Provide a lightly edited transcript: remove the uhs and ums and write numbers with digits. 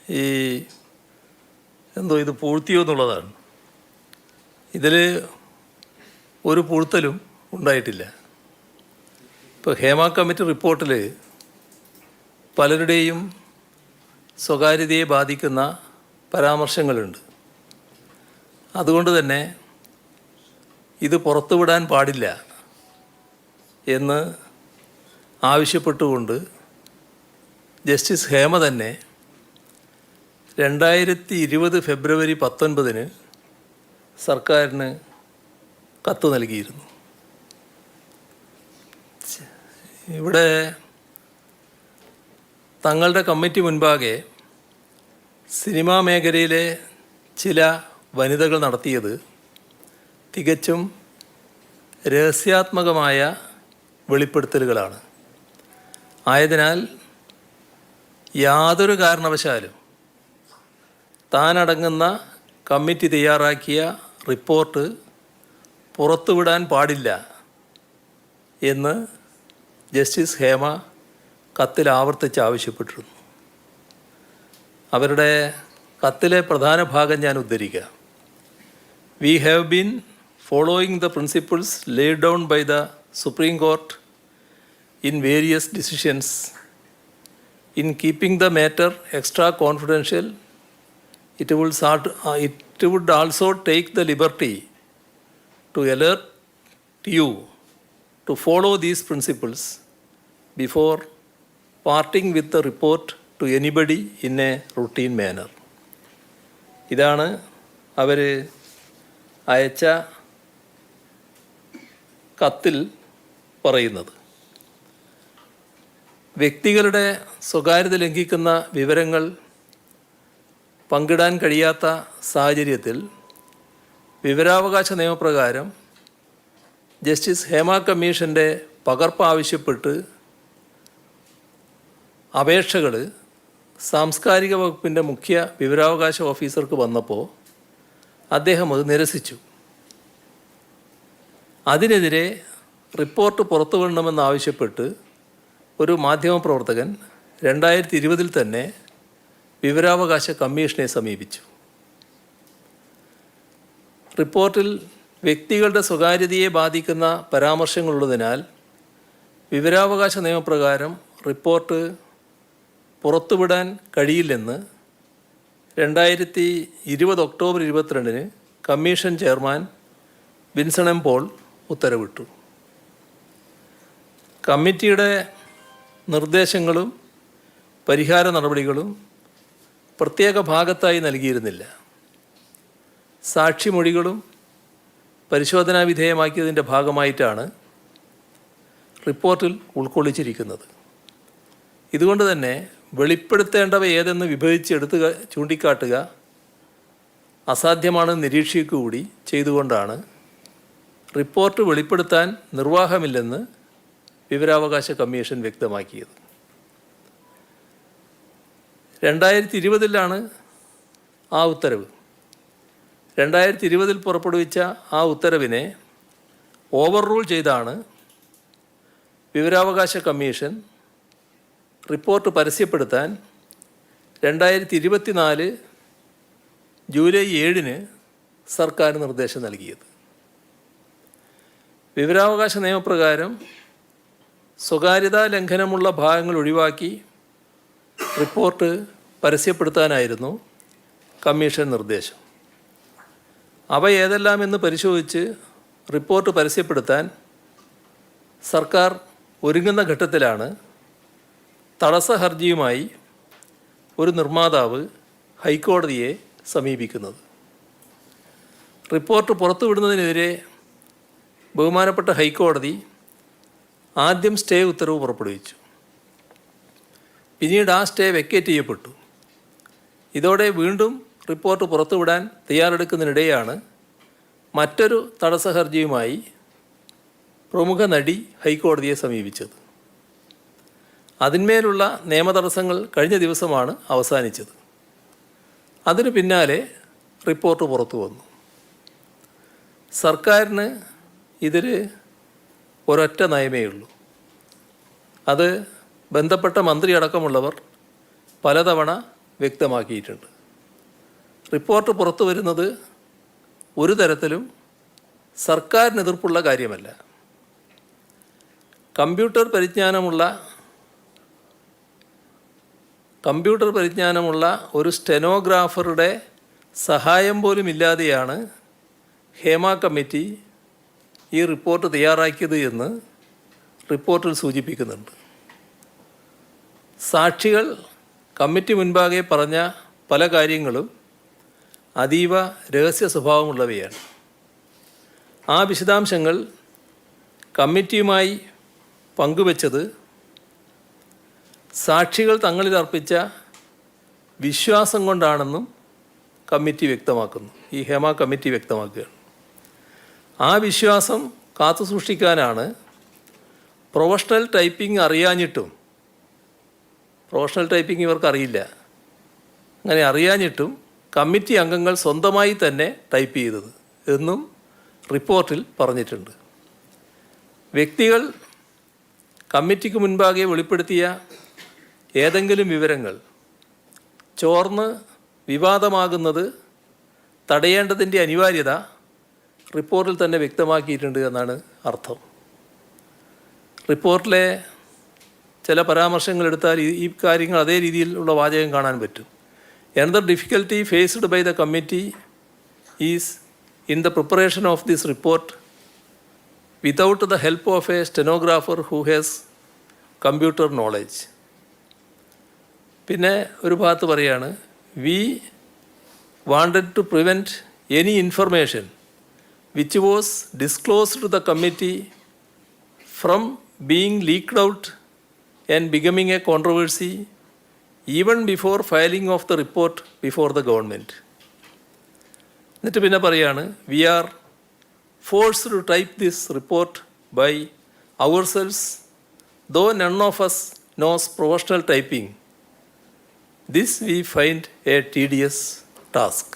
ഈ ഇത് പൂഴ്ത്തിയോ എന്നുള്ളതാണ്. ഇതിൽ ഒരു പൂഴ്ത്തലും ഉണ്ടായിട്ടില്ല. ഇപ്പോൾ ഹേമ കമ്മിറ്റി റിപ്പോർട്ടിൽ പലരുടെയും സ്വകാര്യതയെ ബാധിക്കുന്ന പരാമർശങ്ങളുണ്ട്. അതുകൊണ്ട് തന്നെ ഇത് പുറത്തുവിടാൻ പാടില്ല എന്ന് ആവശ്യപ്പെട്ടുകൊണ്ട് ജസ്റ്റിസ് ഹേമ തന്നെ 2020 ഫെബ്രുവരി 19 സർക്കാരിന് കത്ത് നൽകിയിരുന്നു. ഇവിടെ തങ്ങളുടെ കമ്മിറ്റി മുൻപാകെ സിനിമാ മേഖലയിലെ ചില വനിതകൾ നടത്തിയത് തികച്ചും രഹസ്യാത്മകമായ വെളിപ്പെടുത്തലുകളാണ്. ആയതിനാൽ യാതൊരു കാരണവശാലും താനടങ്ങുന്ന കമ്മിറ്റി തയ്യാറാക്കിയ റിപ്പോർട്ട് പുറത്തുവിടാൻ പാടില്ല എന്ന് ജസ്റ്റിസ് ഹേമ കത്തിൽ ആവർത്തിച്ച് ആവശ്യപ്പെട്ടിരുന്നു. അവരുടെ കത്തിലെ പ്രധാന ഭാഗം ഞാൻ ഉദ്ധരിക്കാം. We have been following the principles laid down by the Supreme Court in various decisions. In keeping the matter extra confidential, it would also take the liberty to alert you to follow these principles before parting with the report to anybody in a routine manner. ഇതാണ് അവർ അയച്ച കത്തിൽ പറയുന്നത്. വ്യക്തികളുടെ സ്വകാര്യത ലംഘിക്കുന്ന വിവരങ്ങൾ പങ്കിടാൻ കഴിയാത്ത സാഹചര്യത്തിൽ വിവരാവകാശ നിയമപ്രകാരം ജസ്റ്റിസ് ഹേമ കമ്മീഷൻ്റെ പകർപ്പ് ആവശ്യപ്പെട്ട് അപേക്ഷകൾ സാംസ്കാരിക വകുപ്പിൻ്റെ മുഖ്യ വിവരാവകാശ ഓഫീസർക്ക് വന്നപ്പോൾ അദ്ദേഹം അത് നിരസിച്ചു. അതിനെതിരെ റിപ്പോർട്ട് പുറത്തുവിടണമെന്നാവശ്യപ്പെട്ട് ഒരു മാധ്യമപ്രവർത്തകൻ 2020 തന്നെ വിവരാവകാശ കമ്മീഷനെ സമീപിച്ചു. റിപ്പോർട്ടിൽ വ്യക്തികളുടെ സ്വകാര്യതയെ ബാധിക്കുന്ന പരാമർശങ്ങളുള്ളതിനാൽ വിവരാവകാശ നിയമപ്രകാരം റിപ്പോർട്ട് പുറത്തുവിടാൻ കഴിയില്ലെന്ന് 2020 October 22 commission chairman Vinson M Paul ഉത്തരവിട്ടു. കമ്മിറ്റിയുടെ നിർദ്ദേശങ്ങളും പരിഹാര നടപടികളും പ്രത്യേക ഭാഗത്തായി നൽകിയിരുന്നില്ല. സാക്ഷിമൊഴികളും പരിശോധനാ വിധേയമാക്കിയതിൻ്റെ ഭാഗമായിട്ടാണ് റിപ്പോർട്ടിൽ ഉൾക്കൊള്ളിച്ചിരിക്കുന്നത്. ഇതുകൊണ്ട് തന്നെ വെളിപ്പെടുത്തേണ്ടവ ഏതെന്ന് വിഭജിച്ചെടുത്ത് ചൂണ്ടിക്കാട്ടുക അസാധ്യമാണെന്ന് നിരീക്ഷിക്കുക കൂടി ചെയ്തുകൊണ്ടാണ് റിപ്പോർട്ട് വെളിപ്പെടുത്താൻ നിർവാഹമില്ലെന്ന് വിവരാവകാശ കമ്മീഷൻ വ്യക്തമാക്കിയത്. 2020 ആ ഉത്തരവ്. 2020 പുറപ്പെടുവിച്ച ആ ഉത്തരവിനെ ഓവർ റൂൾ ചെയ്താണ് വിവരാവകാശ കമ്മീഷൻ റിപ്പോർട്ട് പരസ്യപ്പെടുത്താൻ 2024 ജൂലൈ 7 സർക്കാർ നിർദ്ദേശം നൽകിയത്. വിവരാവകാശ നിയമപ്രകാരം സ്വകാര്യതാ ലംഘനമുള്ള ഭാഗങ്ങൾ ഒഴിവാക്കി റിപ്പോർട്ട് പരസ്യപ്പെടുത്താനായിരുന്നു കമ്മീഷൻ നിർദ്ദേശം. അവ ഏതെല്ലാമെന്ന് പരിശോധിച്ച് റിപ്പോർട്ട് പരസ്യപ്പെടുത്താൻ സർക്കാർ ഒരുങ്ങുന്ന ഘട്ടത്തിലാണ് തടസ്സ ഹർജിയുമായി ഒരു നിർമ്മാതാവ് ഹൈക്കോടതിയെ സമീപിക്കുന്നത്. റിപ്പോർട്ട് പുറത്തുവിടുന്നതിനെതിരെ ബഹുമാനപ്പെട്ട ഹൈക്കോടതി ആദ്യം സ്റ്റേ ഉത്തരവ് പുറപ്പെടുവിച്ചു. പിന്നീട് ആ സ്റ്റേ വെക്കേറ്റ് ചെയ്യപ്പെട്ടു. ഇതോടെ വീണ്ടും റിപ്പോർട്ട് പുറത്തുവിടാൻ തയ്യാറെടുക്കുന്നതിനിടെയാണ് മറ്റൊരു തടസ്സ ഹർജിയുമായി പ്രമുഖ നടി ഹൈക്കോടതിയെ സമീപിച്ചത്. അതിന്മേലുള്ള നിയമതടസ്സങ്ങൾ കഴിഞ്ഞ ദിവസമാണ് അവസാനിച്ചത്. അതിനു പിന്നാലെ റിപ്പോർട്ട് പുറത്തു വന്നു. സർക്കാരിന് ഇതിൽ ഒരൊറ്റ നയമേ ഉള്ളൂ. അത് ബന്ധപ്പെട്ട മന്ത്രി അടക്കമുള്ളവർ പലതവണ വ്യക്തമാക്കിയിട്ടുണ്ട്. റിപ്പോർട്ട് പുറത്തു വരുന്നത് ഒരു തരത്തിലും സർക്കാരിന് എതിർപ്പുള്ള കാര്യമല്ല. കമ്പ്യൂട്ടർ പരിജ്ഞാനമുള്ള ഒരു സ്റ്റെനോഗ്രാഫറുടെ സഹായം പോലും ഇല്ലാതെയാണ് ഹേമ കമ്മിറ്റി ഈ റിപ്പോർട്ട് തയ്യാറാക്കിയത് എന്ന് റിപ്പോർട്ടിൽ സൂചിപ്പിക്കുന്നുണ്ട്. സാക്ഷികൾ കമ്മിറ്റി മുൻപാകെ പറഞ്ഞ പല കാര്യങ്ങളും അതീവ രഹസ്യ സ്വഭാവമുള്ളവയാണ്. ആ വിശദാംശങ്ങൾ കമ്മിറ്റിയുമായി പങ്കുവച്ചത് സാക്ഷികൾ തങ്ങളിൽ അർപ്പിച്ച വിശ്വാസം കൊണ്ടാണെന്നും കമ്മിറ്റി വ്യക്തമാക്കുന്നു. ഈ ഹേമ കമ്മിറ്റി വ്യക്തമാക്കുകയാണ്. ആ വിശ്വാസം കാത്തുസൂക്ഷിക്കാനാണ് പ്രൊഫഷണൽ ടൈപ്പിംഗ് അറിയാഞ്ഞിട്ടും, പ്രൊഫഷണൽ ടൈപ്പിംഗ് ഇവർക്കറിയില്ല, അങ്ങനെ അറിയാഞ്ഞിട്ടും കമ്മിറ്റി അംഗങ്ങൾ സ്വന്തമായി തന്നെ ടൈപ്പ് ചെയ്തത് എന്നും റിപ്പോർട്ടിൽ പറഞ്ഞിട്ടുണ്ട്. വ്യക്തികൾ കമ്മിറ്റിക്ക് മുൻപാകെ വെളിപ്പെടുത്തിയ ഏതെങ്കിലും വിവരങ്ങൾ ചോർന്ന് വിവാദമാകുന്നത് തടയേണ്ടതിൻ്റെ അനിവാര്യത റിപ്പോർട്ടിൽ തന്നെ വ്യക്തമാക്കിയിട്ടുണ്ട് എന്നാണ് അർത്ഥം. റിപ്പോർട്ടിലെ ചില പരാമർശങ്ങൾ എടുത്താൽ ഈ കാര്യങ്ങൾ അതേ രീതിയിലുള്ള വാചകം കാണാൻ പറ്റും. Another difficulty faced by the committee is in the preparation of this report without the help of a stenographer who has computer knowledge. പിന്നെ ഒരു ഭാഗത്ത് പറയാണ്, we wanted to prevent any information which was disclosed to the committee from being leaked out and becoming a controversy even before filing of the report before the government. എന്നിട്ട് പിന്നെ പറയാണ്, we are forced to type this report by ourselves though none of us knows professional typing. This we find a tedious task.